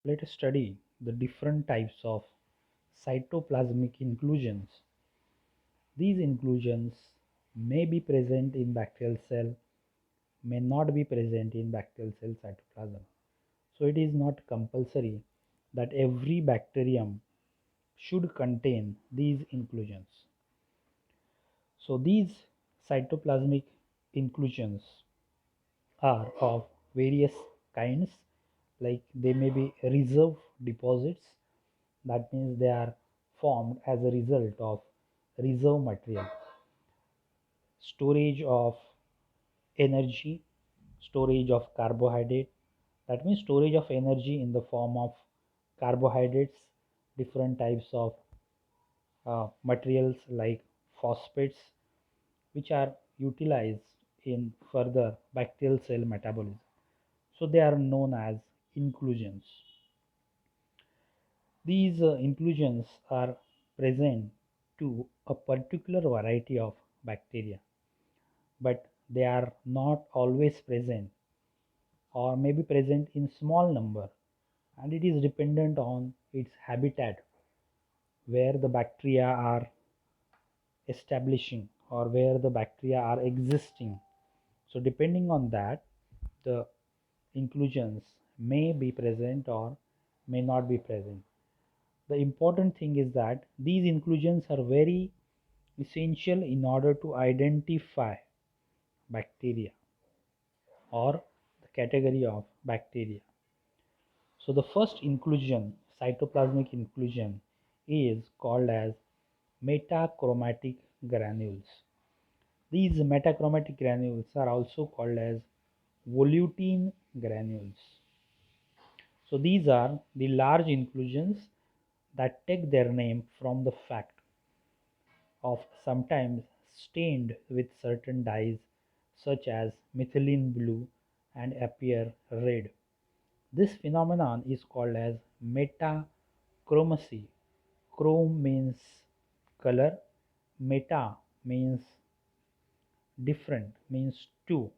Let us study the different types of cytoplasmic inclusions. These inclusions may be present in bacterial cell, may not be present in bacterial cell cytoplasm. So it is not compulsory that every bacterium should contain these inclusions. So these cytoplasmic inclusions are of various kinds, like they may be reserve deposits. That means they are formed as a result of reserve material, storage of energy, storage of carbohydrate. That means storage of energy in the form of carbohydrates, different types of materials like phosphates, which are utilized in further bacterial cell metabolism. So they are known as inclusions. These inclusions are present to a particular variety of bacteria, but they are not always present or may be present in small number, and it is dependent on its habitat where the bacteria are establishing or where the bacteria are existing. So depending on that, the inclusions may be present or may not be present. The important thing is that these inclusions are very essential in order to identify bacteria or the category of bacteria. So the first inclusion, cytoplasmic inclusion, is called as metachromatic granules. These metachromatic granules are also called as volutin granules. So these are the large inclusions that take their name from the fact of sometimes stained with certain dyes such as methylene blue and appear red. This phenomenon is called as metachromacy. Chrome means color, meta means different, means two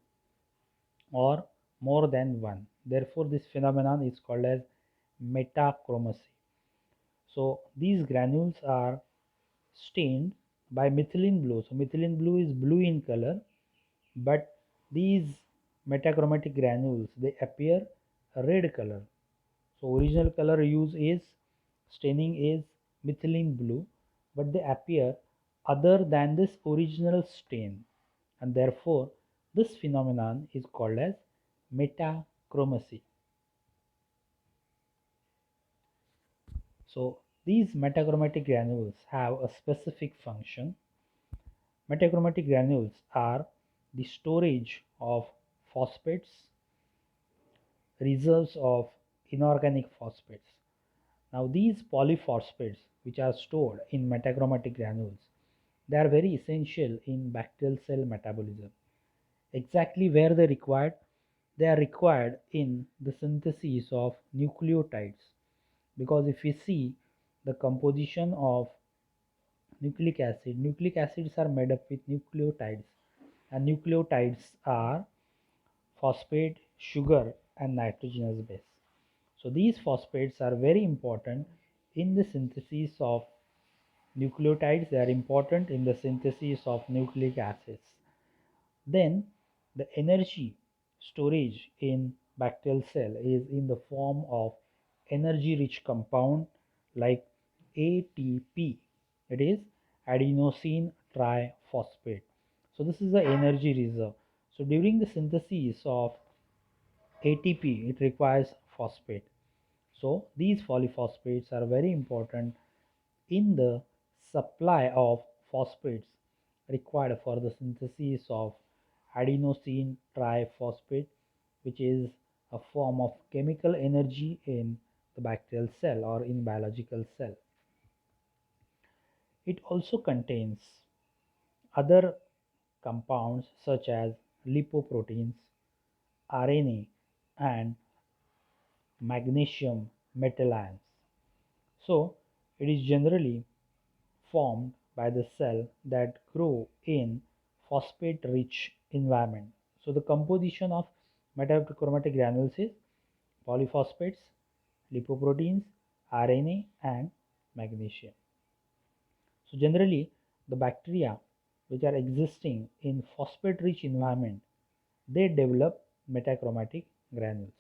or more than one. Therefore, this phenomenon is called as metachromacy. So, these granules are stained by methylene blue. So, methylene blue is blue in color, but these metachromatic granules they appear red color. So original color used is staining is methylene blue, but they appear other than this original stain, and therefore this phenomenon is called as metachromacy. So these metachromatic granules have a specific function. Metachromatic granules are the storage of phosphates, reserves of inorganic phosphates. Now these polyphosphates which are stored in metachromatic granules, they are very essential in bacterial cell metabolism. Exactly where they required? They are required in the synthesis of nucleotides, because if we see the composition of nucleic acids are made up with nucleotides, and nucleotides are phosphate, sugar and nitrogenous base. So these phosphates are very important in the synthesis of nucleotides. They are important in the synthesis of nucleic acids. Then the energy storage in bacterial cell is in the form of energy rich compound like ATP. It is adenosine triphosphate. So this is the energy reserve. So during the synthesis of ATP, it requires phosphate. So these polyphosphates are very important in the supply of phosphates required for the synthesis of adenosine triphosphate, which is a form of chemical energy in the bacterial cell or in biological cell. It also contains other compounds such as lipoproteins, RNA, and magnesium metal ions. So it is generally formed by the cell that grow in phosphate rich environment. So the composition of metachromatic granules is polyphosphates, lipoproteins, RNA, and magnesium. So generally, the bacteria which are existing in phosphate-rich environment, they develop metachromatic granules.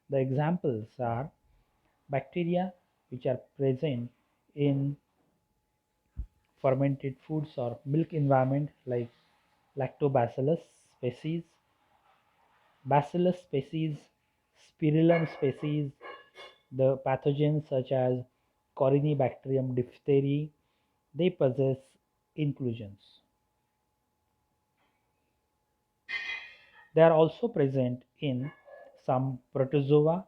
The examples are bacteria which are present in fermented foods or milk environment like Lactobacillus species, Bacillus species, Spirillum species, the pathogens such as Corynebacterium diphtheria, they possess inclusions. They are also present in some protozoa,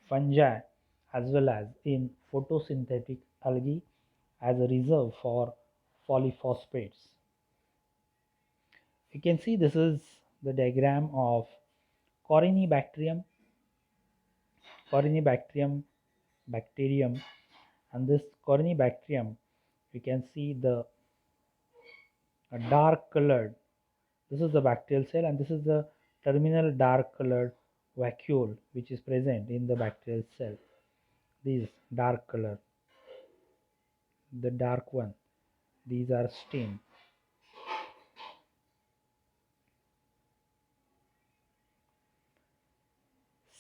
fungi, as well as in photosynthetic algae as a reserve for polyphosphates. You can see this is the diagram of Corynebacterium, Corynebacterium bacterium, and this Corynebacterium, you can see the dark colored. This is the bacterial cell, and this is the terminal dark colored vacuole which is present in the bacterial cell. These dark color, the dark one, these are stem.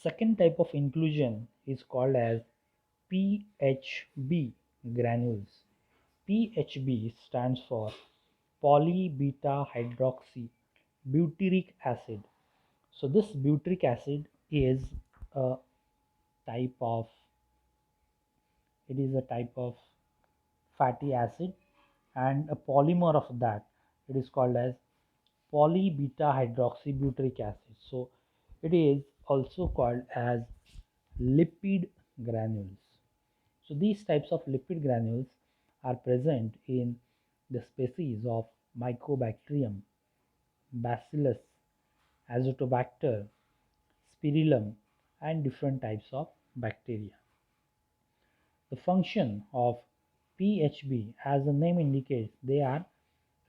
Second type of inclusion is called as PHB granules. PHB stands for polybeta hydroxy butyric acid. So this butyric acid is a type of fatty acid, and a polymer of that, it is called as polybeta hydroxybutyric acid. So it is also called as lipid granules. So these types of lipid granules are present in the species of Mycobacterium, Bacillus, Azotobacter, Spirillum, and different types of bacteria. The function of PHB, as the name indicates, they are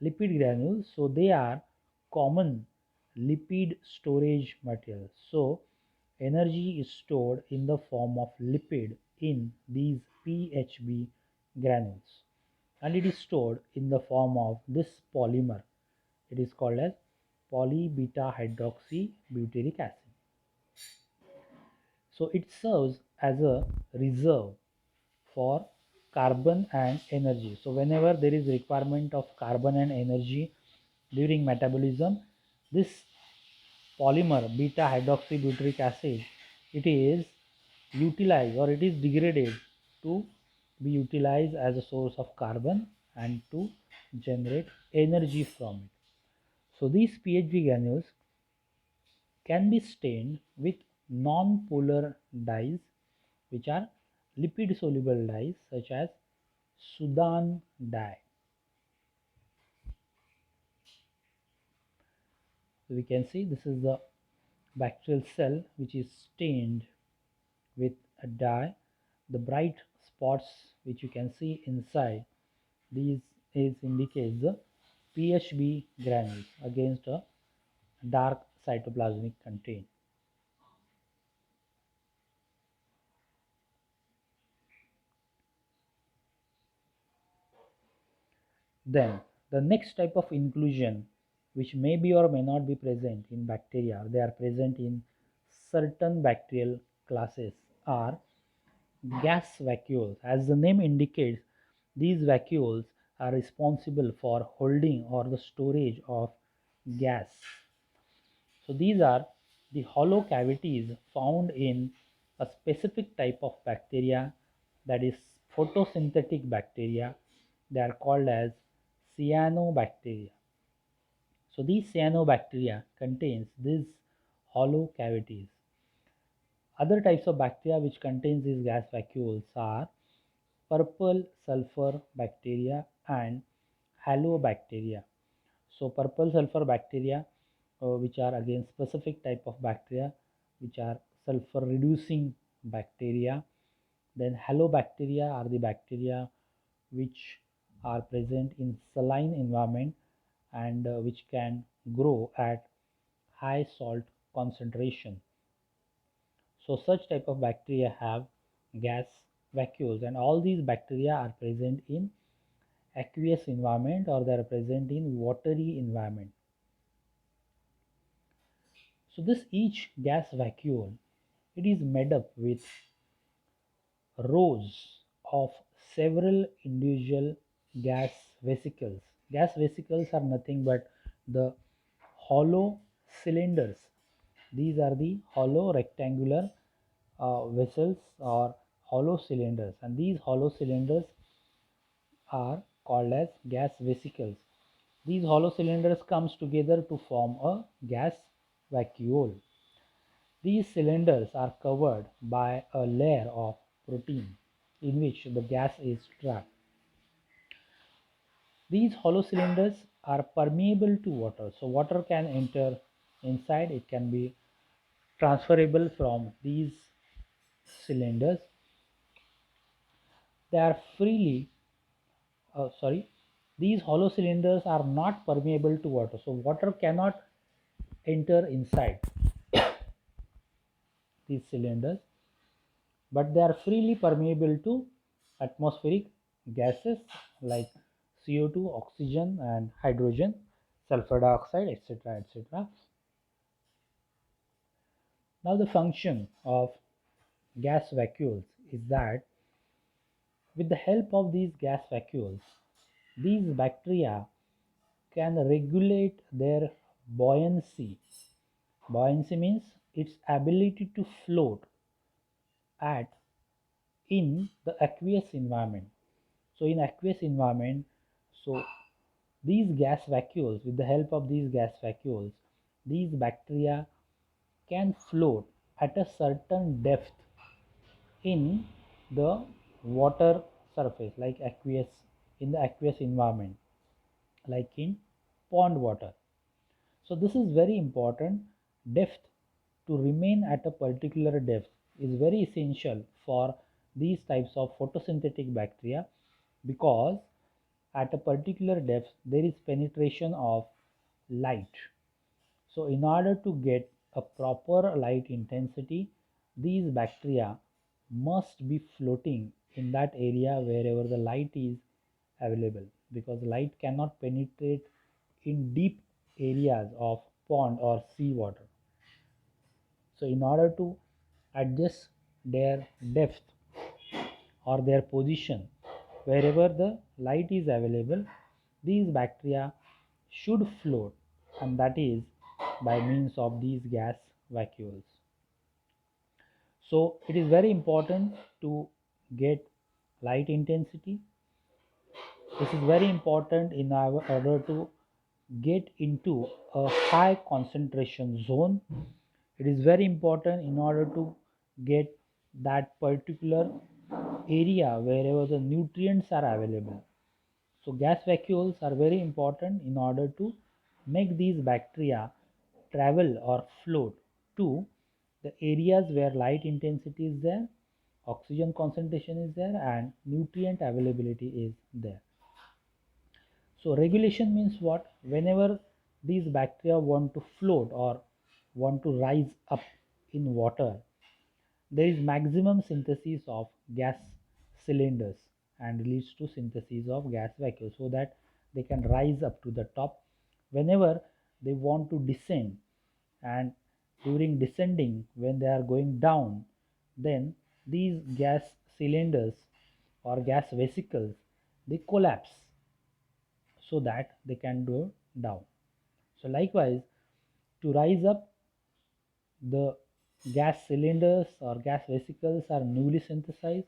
lipid granules, so they are common lipid storage materials. So energy is stored in the form of lipid in these PHB granules, and it is stored in the form of this polymer. It is called as polybeta hydroxybutyric acid. So it serves as a reserve for carbon and energy. So whenever there is requirement of carbon and energy during metabolism, this polymer beta hydroxybutyric acid, it is utilized or it is degraded to be utilized as a source of carbon and to generate energy from it. So these PHB granules can be stained with non-polar dyes, which are lipid soluble dyes such as Sudan dye. So we can see this is the bacterial cell which is stained with a dye. The bright spots which you can see inside these is indicates the PHB granules against a dark cytoplasmic content. Then the next type of inclusion, which may be or may not be present in bacteria, they are present in certain bacterial classes, are gas vacuoles. As the name indicates, these vacuoles are responsible for holding or the storage of gas. So these are the hollow cavities found in a specific type of bacteria, that is photosynthetic bacteria. They are called as cyanobacteria. So these cyanobacteria contains these hollow cavities. Other types of bacteria which contains these gas vacuoles are purple sulfur bacteria and halobacteria. So purple sulfur bacteria, which are again specific type of bacteria, which are sulfur reducing bacteria. Then halobacteria are the bacteria which are present in saline environment and which can grow at high salt concentration. So such type of bacteria have gas vacuoles, and all these bacteria are present in aqueous environment or they are present in watery environment. So this each gas vacuole, it is made up with rows of several individual gas vesicles. Gas vesicles are nothing but the hollow cylinders. These are the hollow rectangular vessels or hollow cylinders, and these hollow cylinders are called as gas vesicles. These hollow cylinders comes together to form a gas vacuole. These cylinders are covered by a layer of protein in which the gas is trapped. These hollow cylinders are permeable to water, so water can enter inside. It can be transferable from these cylinders. They are freely, sorry, these hollow cylinders are not permeable to water, so water cannot enter inside these cylinders, but they are freely permeable to atmospheric gases like CO2, oxygen, and hydrogen, sulfur dioxide, etc. etc. Now, the function of gas vacuoles is that with the help of these gas vacuoles, these bacteria can regulate their buoyancy. Buoyancy means its ability to float at in the aqueous environment. So in aqueous environment, so these gas vacuoles, with the help of these gas vacuoles, these bacteria can float at a certain depth in the water surface, like aqueous, in the aqueous environment, like in pond water. So this is very important. Depth, to remain at a particular depth, is very essential for these types of photosynthetic bacteria, because at a particular depth there is penetration of light. So in order to get a proper light intensity, these bacteria must be floating in that area wherever the light is available, because light cannot penetrate in deep areas of pond or sea water. So in order to adjust their depth or their position wherever the light is available, these bacteria should float, and that is by means of these gas vacuoles. So it is very important to get light intensity. This is very important in order to get into a high concentration zone. It is very important in order to get that particular area wherever the nutrients are available. So gas vacuoles are very important in order to make these bacteria travel or float to the areas where light intensity is there, oxygen concentration is there, and nutrient availability is there. So regulation means what? Whenever these bacteria want to float or want to rise up in water, there is maximum synthesis of gas cylinders and leads to synthesis of gas vacuole, so that they can rise up to the top. Whenever they want to descend, and during descending when they are going down, then these gas cylinders or gas vesicles, they collapse so that they can go down. So likewise, to rise up, the gas cylinders or gas vesicles are newly synthesized.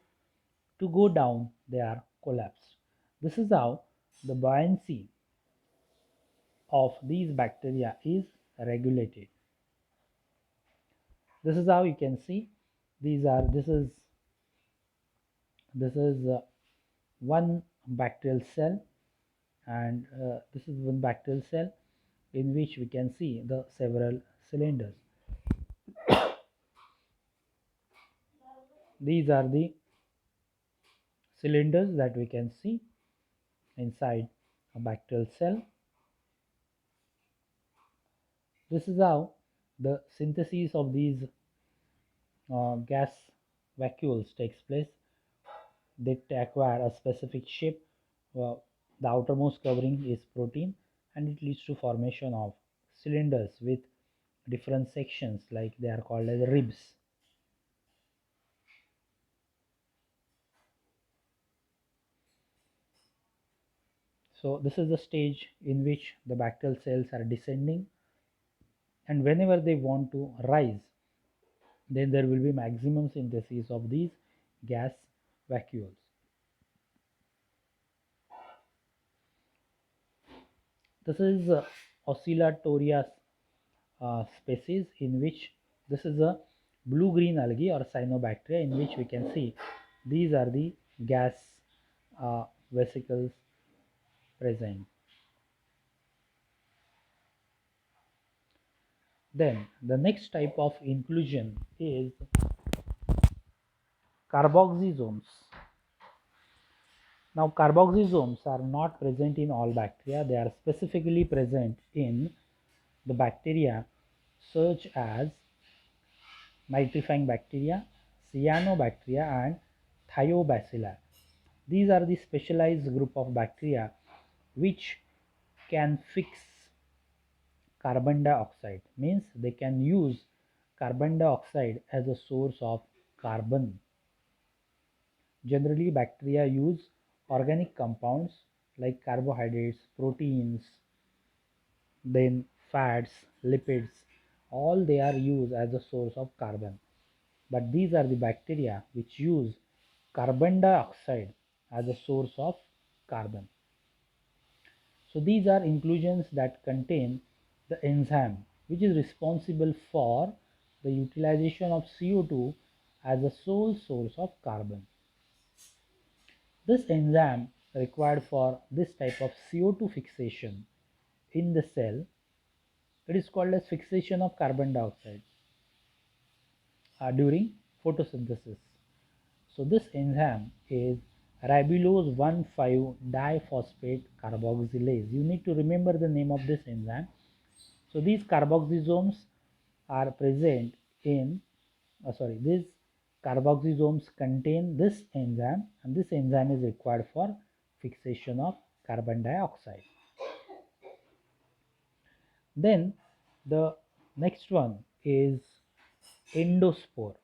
To go down, they are collapsed. This is how the buoyancy of these bacteria is regulated. This is how you can see. These are this is one bacterial cell, and this is one bacterial cell in which we can see the several cylinders. These are the cylinders that we can see inside a bacterial cell. This is how the synthesis of these gas vacuoles takes place. They acquire a specific shape. Uh, the outermost covering is protein, and it leads to formation of cylinders with different sections, like they are called as ribs. So this is the stage in which the bacterial cells are descending, and whenever they want to rise, then there will be maximum synthesis of these gas vacuoles. This is Oscillatoria species, in which this is a blue-green algae or cyanobacteria, in which we can see these are the gas vesicles present. Then the next type of inclusion is carboxysomes. Now carboxysomes are not present in all bacteria. They are specifically present in the bacteria such as nitrifying bacteria, cyanobacteria, and thiobacilli. These are the specialized group of bacteria which can fix carbon dioxide, means they can use carbon dioxide as a source of carbon. Generally, bacteria use organic compounds like carbohydrates, proteins, then fats, lipids, all they are used as a source of carbon. But these are the bacteria which use carbon dioxide as a source of carbon. So these are inclusions that contain the enzyme which is responsible for the utilization of CO2 as a sole source of carbon. This enzyme required for this type of CO2 fixation in the cell, it is called as fixation of carbon dioxide during photosynthesis. So this enzyme is ribulose 1,5 diphosphate carboxylase. You need to remember the name of this enzyme. So these carboxysomes are present in, these carboxysomes contain this enzyme, and this enzyme is required for fixation of carbon dioxide. Then the next one is endospore.